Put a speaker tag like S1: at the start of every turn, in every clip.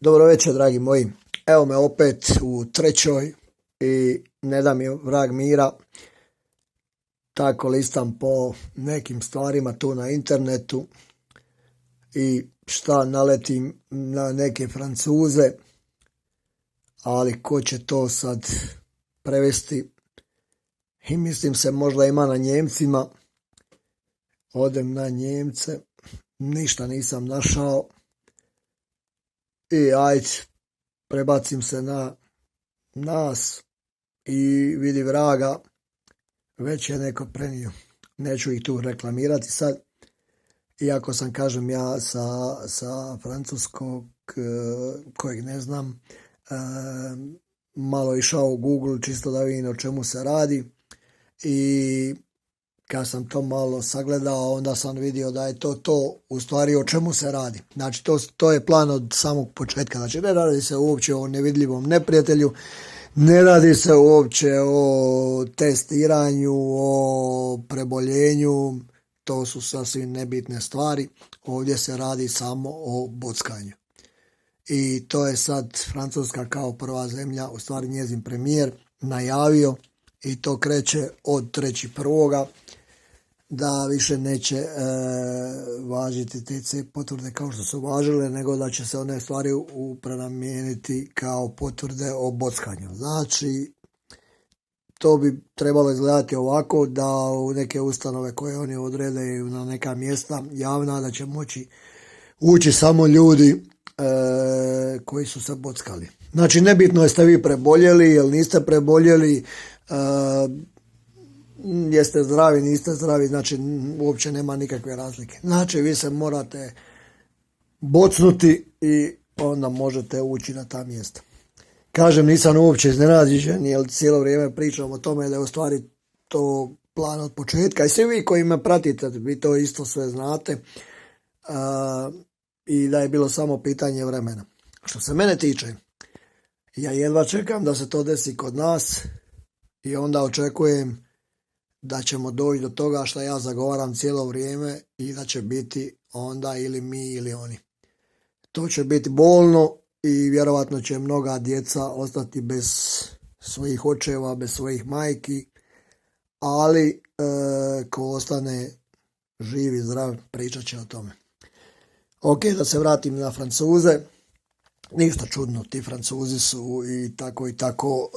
S1: Dobro večer, dragi moji. Evo me opet u trećoj i ne da mi vrag mira. Tako listam po nekim stvarima tu na internetu i šta naletim na neke Francuze, ali ko će to sad prevesti? I mislim se možda ima na Njemcima. Odem na Njemce, ništa nisam našao. I ajde, prebacim se na nas i vidi vraga, već je neko prenio. Neću ih tu reklamirati sad, iako sam, kažem, ja sa francuskog, kojeg ne znam, malo išao u Google čisto da vidim o čemu se radi i kad sam to malo sagledao, onda sam vidio da je to u stvari o čemu se radi. Znači, to je plan od samog početka. Znači, ne radi se uopće o nevidljivom neprijatelju, ne radi se uopće o testiranju, o preboljenju, to su sasvim nebitne stvari. Ovdje se radi samo o bockanju. I to je sad Francuska kao prva zemlja, u stvari njezin premijer, najavio i to kreće od 3.1. da više neće važiti TC potvrde kao što su važile, nego da će se one stvari prenamijeniti kao potvrde o bockanju. Znači, to bi trebalo izgledati ovako, da u neke ustanove koje oni odrede na neka mjesta javna, da će moći ući samo ljudi koji su se bockali. Znači, nebitno jeste vi preboljeli ili niste preboljeli, jeste zdravi, niste zdravi, znači uopće nema nikakve razlike. Znači, vi se morate bocnuti i onda možete ući na ta mjesta. Kažem, nisam uopće iznenađen, jer cijelo vrijeme pričam o tome da je u stvari to plan od početka. I svi vi koji me pratite, vi to isto sve znate, i da je bilo samo pitanje vremena. Što se mene tiče, ja jedva čekam da se to desi kod nas i onda očekujem da ćemo doći do toga što ja zagovaram cijelo vrijeme i da će biti onda ili mi ili oni. To će biti bolno i vjerovatno će mnoga djeca ostati bez svojih očeva, bez svojih majki, ali ko ostane živ i zdrav pričat će o tome. Ok, da se vratim na Francuze. Ništa čudno, ti Francuzi su i tako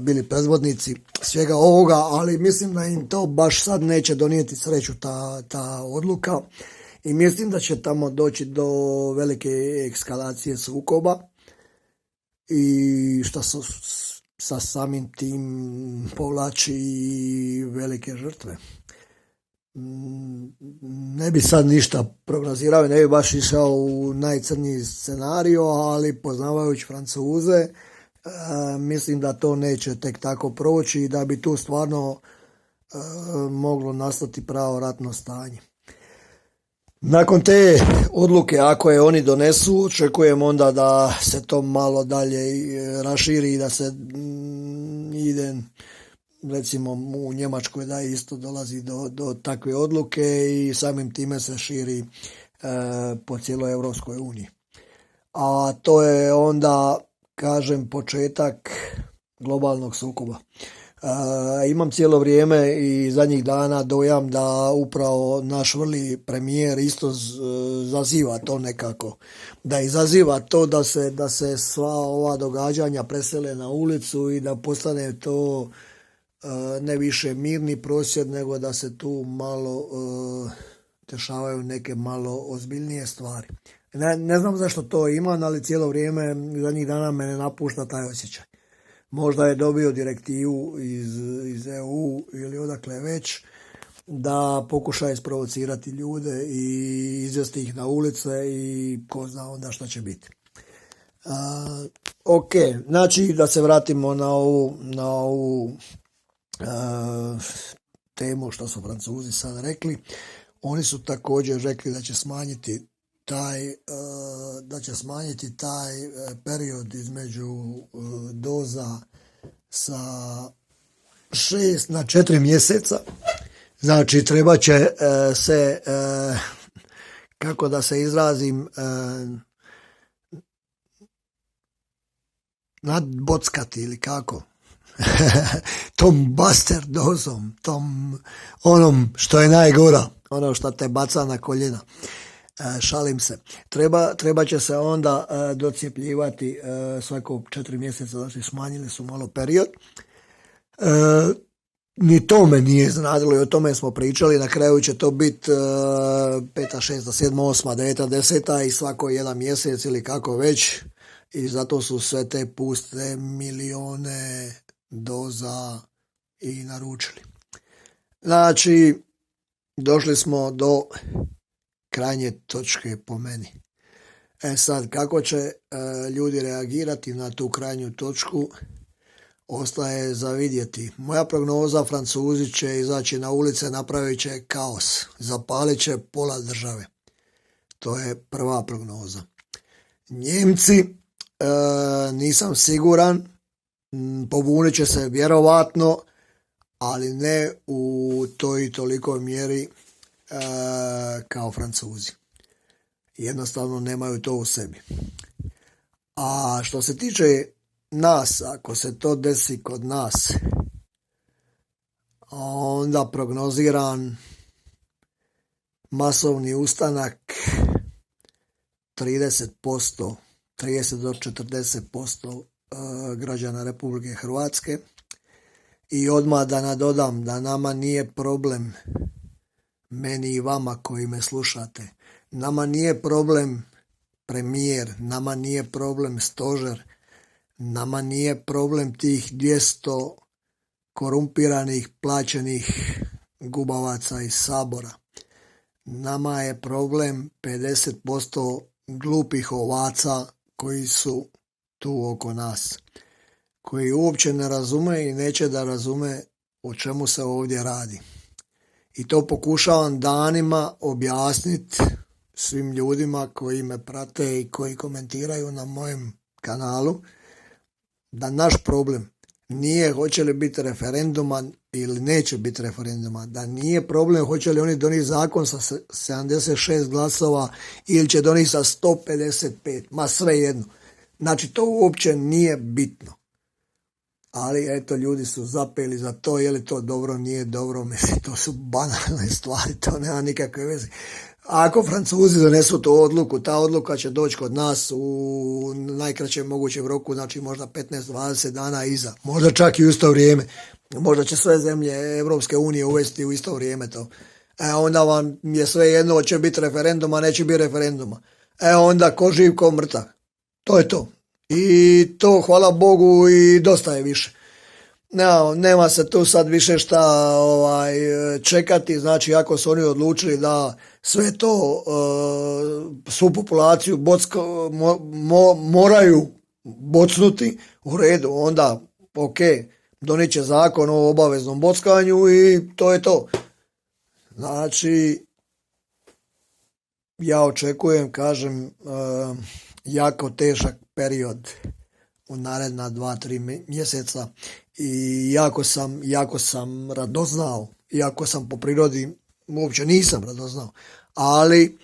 S1: bili predvodnici svega ovoga, ali mislim da im to baš sad neće donijeti sreću ta odluka i mislim da će tamo doći do velike ekskalacije sukoba i što sa samim tim povlači i velike žrtve. Ne bi sad ništa prognozirao i ne bi baš išao u najcrniji scenario, ali poznavajući Francuze, mislim da to neće tek tako proći i da bi tu stvarno moglo nastati pravo ratno stanje. Nakon te odluke, ako je oni donesu, očekujem onda da se to malo dalje raširi i da se ide, recimo u Njemačkoj, da isto dolazi do takve odluke i samim time se širi po cijeloj Europskoj uniji. A to je onda, kažem, početak globalnog sukoba. Imam cijelo vrijeme i zadnjih dana dojam da upravo naš vrli premijer isto zaziva to nekako. Da izaziva to da se sva ova događanja presele na ulicu i da postane to ne više mirni prosvjed, nego da se tu malo dešavaju neke malo ozbiljnije stvari. Ne znam zašto to imam, ali cijelo vrijeme zadnjih dana me ne napušta taj osjećaj. Možda je dobio direktivu iz EU ili odakle već da pokuša isprovocirati ljude i izvesti ih na ulice i ko zna onda šta će biti. Ok, znači da se vratimo na ovu temu što su Francuzi sad rekli. Oni su također rekli da će smanjiti taj period između doza sa 6 na 4 mjeseca. Znači, treba će se, kako da se izrazim, nadbockati ili kako. Tom buster dozom, tom onom što je najgora, ono što te baca na koljena. Šalim se. Treba će se onda docijepljivati svako 4 mjeseca, znači smanjili su malo period. Ni to me nije iznenadilo i o tome smo pričali. Na kraju će to biti 5., 6., 7., 8., 9., 10. i svako 1 mjesec ili kako već. I zato su sve te puste milijone doza i naručili. Znači, došli smo do krajnje točke po meni. Sad, kako će ljudi reagirati na tu krajnju točku, ostaje za vidjeti. Moja prognoza, Francuzi će izaći na ulice, napravit će kaos, zapalit će pola države. To je prva prognoza. Njemci, nisam siguran, pobunit će se vjerovatno, ali ne u toj i tolikoj mjeri kao Francuzi. Jednostavno nemaju to u sebi. A što se tiče nas, ako se to desi kod nas, onda prognoziram masovni ustanak 30%, 30 do 40% građana Republike Hrvatske. I odmah da nadodam da nama nije problem, meni i vama koji me slušate, nama nije problem premijer, nama nije problem stožer, nama nije problem tih 200 korumpiranih, plaćenih gubavaca iz Sabora. Nama je problem 50% glupih ovaca koji su tu oko nas, koji uopće ne razume i neće da razume o čemu se ovdje radi. I to pokušavam danima objasniti svim ljudima koji me prate i koji komentiraju na mojem kanalu, da naš problem nije hoće li biti referenduma ili neće biti referenduma, da nije problem hoće li oni donijeti zakon sa 76 glasova ili će donijeti sa 155, ma sve jedno. Znači to uopće nije bitno. Ali eto, ljudi su zapeli za to, je li to dobro, nije dobro, mislim, to su banalne stvari, to nema nikakve veze. Ako Francuzi donesu tu odluku, ta odluka će doći kod nas u najkraćem mogućem roku, znači možda 15-20 dana iza, možda čak i u isto vrijeme. Možda će sve zemlje Evropske unije uvesti u isto vrijeme to. Onda vam je sve jedno, hoće biti referenduma, neće biti referenduma. Onda ko živ, ko mrtav. To je to. I to, hvala Bogu, i dosta je više. Nema se tu sad više šta čekati, znači ako su oni odlučili da sve to, svu populaciju moraju bocnuti, u redu, onda ok, donijet će zakon o obaveznom bockanju i to je to. Znači, ja očekujem, kažem, jako težak period u naredna 2-3 mjeseca i jako sam radoznao, iako sam po prirodi uopće nisam radoznao, ali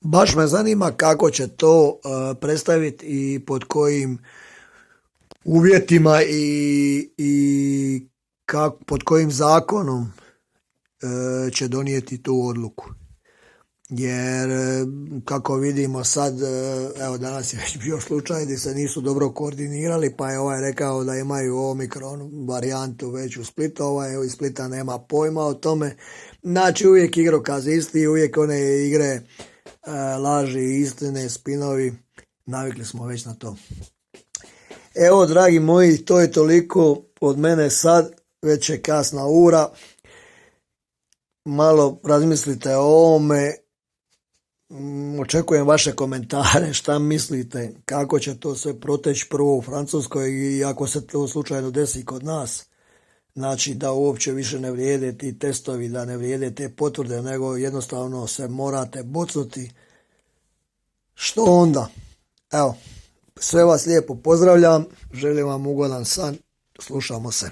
S1: baš me zanima kako će to predstaviti i pod kojim uvjetima i pod kojim zakonom će donijeti tu odluku. Jer kako vidimo sad, evo danas je već bio slučaj gdje se nisu dobro koordinirali, pa je ovaj rekao da imaju Omikron varijantu već u Splitu, ovaj iz Splita nema pojma o tome. Znači uvijek igrokaz isti, uvijek one igre laži, istine, spinovi, navikli smo već na to. Evo, dragi moji, to je toliko od mene sad, već je kasna ura. Malo razmislite o ovome. Očekujem vaše komentare, šta mislite, kako će to sve proteći prvo u Francuskoj i ako se to slučajno desi kod nas. Znači da uopće više ne vrijede ti testovi, da ne vrijede te potvrde, nego jednostavno se morate bocnuti. Što onda? Evo, sve vas lijepo pozdravljam, želim vam ugodan san, slušamo se.